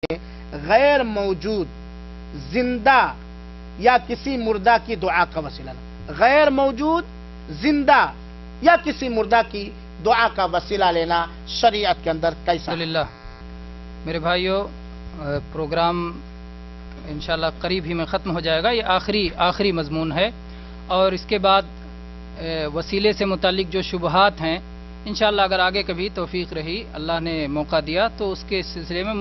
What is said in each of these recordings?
غیر موجود زندہ یا کسی مردہ کی دعا کا وسیلہ غیر موجود زندہ یا کسی مردہ کی دعا کا وسیلہ لینا شریعت کے اندر کیسا؟ الحمدللہ میرے بھائیوں، پروگرام انشاءاللہ قریب ہی میں ختم ہو جائے گا. یہ آخری مضمون ہے، اور اس کے بعد وسیلے سے متعلق جو شبہات ہیں انشاءاللہ اگر آگے کبھی توفیق رہی، اللہ نے موقع دیا، تو اس کے سلسلے میں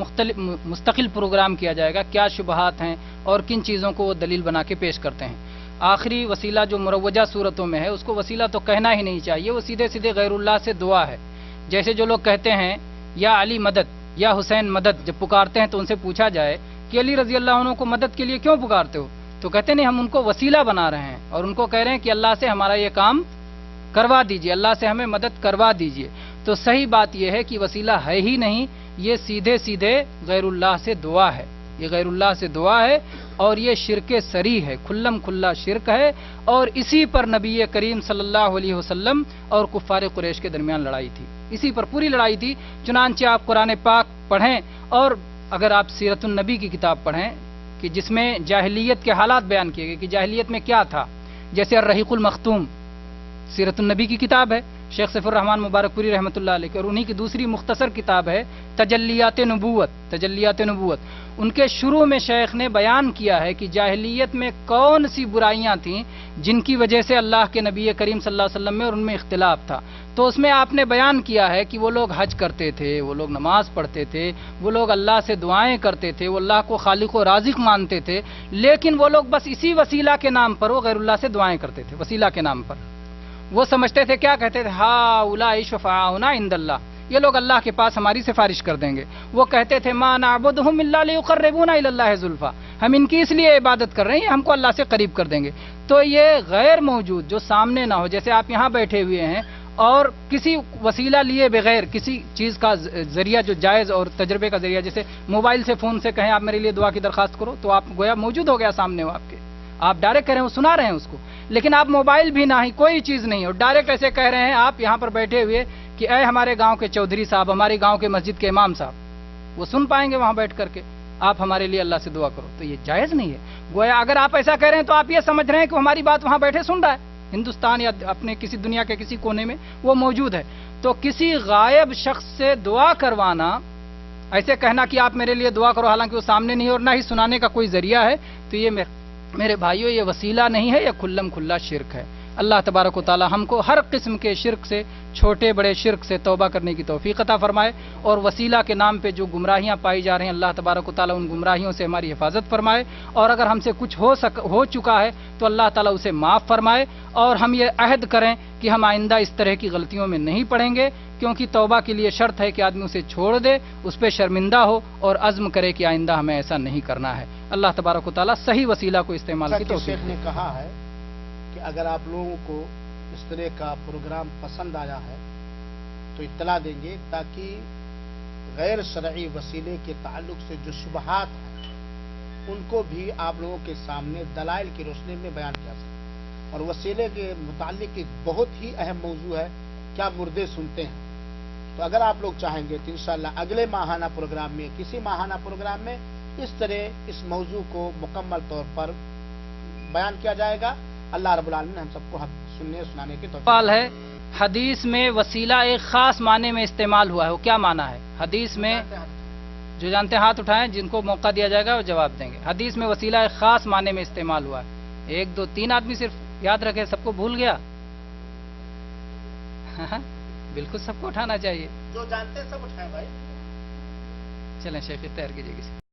مستقل پروگرام کیا جائے گا. کیا شبہات ہیں اور کن چیزوں کو وہ دلیل بنا کے پیش کرتے ہیں. آخری وسیلہ جو مروجہ صورتوں میں ہے اس کو وسیلہ تو کہنا ہی نہیں چاہیے، وہ سیدھے سیدھے غیر اللہ سے دعا ہے. جیسے جو لوگ کہتے ہیں یا علی مدد یا حسین مدد، جب پکارتے ہیں تو ان سے پوچھا جائے کہ علی رضی اللہ عنہ کو مدد کے لیے کیوں پکارتے ہو، تو کہتے نہیں ہم ان کو وسیلہ بنا رہے ہیں اور ان کو کہہ رہے ہیں کہ اللہ سے ہمارا یہ کام کروا دیجئے، اللہ سے ہمیں مدد کروا دیجئے. تو صحیح بات یہ ہے کہ وسیلہ ہے ہی نہیں، یہ سیدھے سیدھے غیر اللہ سے دعا ہے. یہ غیر اللہ سے دعا ہے اور یہ شرک صریح ہے، کھلم کھلا شرک ہے. اور اسی پر نبی کریم صلی اللہ علیہ وسلم اور کفار قریش کے درمیان لڑائی تھی، اسی پر پوری لڑائی تھی. چنانچہ آپ قرآن پاک پڑھیں اور اگر آپ سیرت النبی کی کتاب پڑھیں کہ جس میں جاہلیت کے حالات بیان کیے گئے کہ جاہلیت میں کیا تھا، جیسے الرحیق المختوم سیرت النبی کی کتاب ہے شیخ سیف الرحمن مبارک پوری رحمۃ اللہ علیہ کی، اور انہی کی دوسری مختصر کتاب ہے تجلیات نبوت. ان کے شروع میں شیخ نے بیان کیا ہے کہ جاہلیت میں کون سی برائیاں تھیں جن کی وجہ سے اللہ کے نبی کریم صلی اللہ علیہ وسلم میں اور ان میں اختلاف تھا. تو اس میں آپ نے بیان کیا ہے کہ وہ لوگ حج کرتے تھے، وہ لوگ نماز پڑھتے تھے، وہ لوگ اللہ سے دعائیں کرتے تھے، وہ اللہ کو خالق و رازق مانتے تھے، لیکن وہ لوگ بس اسی وسیلہ کے نام پر وہ غیر اللہ سے دعائیں کرتے تھے. وسیلہ کے نام پر وہ سمجھتے تھے، کیا کہتے تھے، ہا اولئک شفعاؤنا عند اللہ، یہ لوگ اللہ کے پاس ہماری سفارش کر دیں گے. وہ کہتے تھے ما نعبدہم الا لیقربونا الی اللہ زلفا، ہم ان کی اس لیے عبادت کر رہے ہیں ہم کو اللہ سے قریب کر دیں گے. تو یہ غیر موجود جو سامنے نہ ہو، جیسے آپ یہاں بیٹھے ہوئے ہیں اور کسی وسیلہ لیے بغیر کسی چیز کا ذریعہ جو جائز اور تجربے کا ذریعہ، جیسے موبائل سے فون سے کہیں آپ میرے لیے دعا کی درخواست کرو، تو آپ گویا موجود ہو گیا سامنے ہو آپ کے، آپ ڈائریکٹ کہہ رہے ہیں، وہ سنا رہے ہیں اس کو. لیکن آپ موبائل بھی نہ ہی کوئی چیز نہیں اور ڈائریکٹ ایسے کہہ رہے ہیں آپ یہاں پر بیٹھے ہوئے کہ اے ہمارے گاؤں کے چودھری صاحب، ہمارے گاؤں کے مسجد کے امام صاحب، وہ سن پائیں گے وہاں بیٹھ کر کے آپ ہمارے لیے اللہ سے دعا کرو. تو یہ جائز نہیں ہے. گویا اگر آپ ایسا کہہ رہے ہیں تو آپ یہ سمجھ رہے ہیں کہ ہماری بات وہاں بیٹھے سن رہا ہے، ہندوستان یا اپنے کسی دنیا کے کسی کونے میں وہ موجود ہے. تو کسی غائب شخص سے دعا کروانا، ایسے کہنا کہ آپ میرے لیے دعا کرو حالانکہ وہ سامنے نہیں اور نہ ہی سنانے کا کوئی ذریعہ ہے، تو یہ میرے بھائیوں یہ وسیلہ نہیں ہے، یہ کھلم کھلا شرک ہے. اللہ تبارک و تعالی ہم کو ہر قسم کے شرک سے، چھوٹے بڑے شرک سے توبہ کرنے کی توفیق عطا فرمائے، اور وسیلہ کے نام پہ جو گمراہیاں پائی جا رہی ہیں اللہ تبارک و تعالی ان گمراہیوں سے ہماری حفاظت فرمائے، اور اگر ہم سے کچھ ہو چکا ہے تو اللہ تعالی اسے معاف فرمائے. اور ہم یہ عہد کریں کہ ہم آئندہ اس طرح کی غلطیوں میں نہیں پڑیں گے، کیونکہ توبہ کے لیے شرط ہے کہ آدمی اسے چھوڑ دے، اس پہ شرمندہ ہو اور عزم کرے کہ آئندہ ہمیں ایسا نہیں کرنا ہے. اللہ تبارک و تعالی صحیح وسیلہ کو استعمال کی توفیق. شیخ نے کہا ہے کہ اگر آپ لوگوں کو اس طرح کا پروگرام پسند آیا ہے تو اطلاع دیں گے تاکہ غیر شرعی وسیلے کے تعلق سے جو شبہات ہیں ان کو بھی آپ لوگوں کے سامنے دلائل کی روشنی میں بیان کیا سکے. اور وسیلے کے متعلق ایک بہت ہی اہم موضوع ہے، کیا مردے سنتے ہیں. تو اگر آپ لوگ چاہیں گے تو انشاءاللہ اگلے ماہانہ پروگرام میں، کسی ماہانہ پروگرام میں اس طرح اس موضوع کو مکمل طور پر بیان کیا جائے گا. اللہ رب العالمین ہم سب کو سننے سنانے کی توفیق سوال ہے، حدیث میں وسیلہ ایک خاص معنی میں استعمال ہوا ہے، وہ کیا معنی ہے؟ حدیث میں جو جانتے ہیں ہاتھ اٹھائیں، جن کو موقع دیا جائے گا وہ جواب دیں گے. حدیث میں وسیلہ ایک خاص معنی میں استعمال ہوا ہے. 1 2 3 آدمی صرف یاد رکھے، سب کو بھول گیا؟ بالکل سب کو اٹھانا چاہیے. جو جانتے ہیں سب اٹھائیں بھائی. چلیں شیخ تیار کیجیے کسی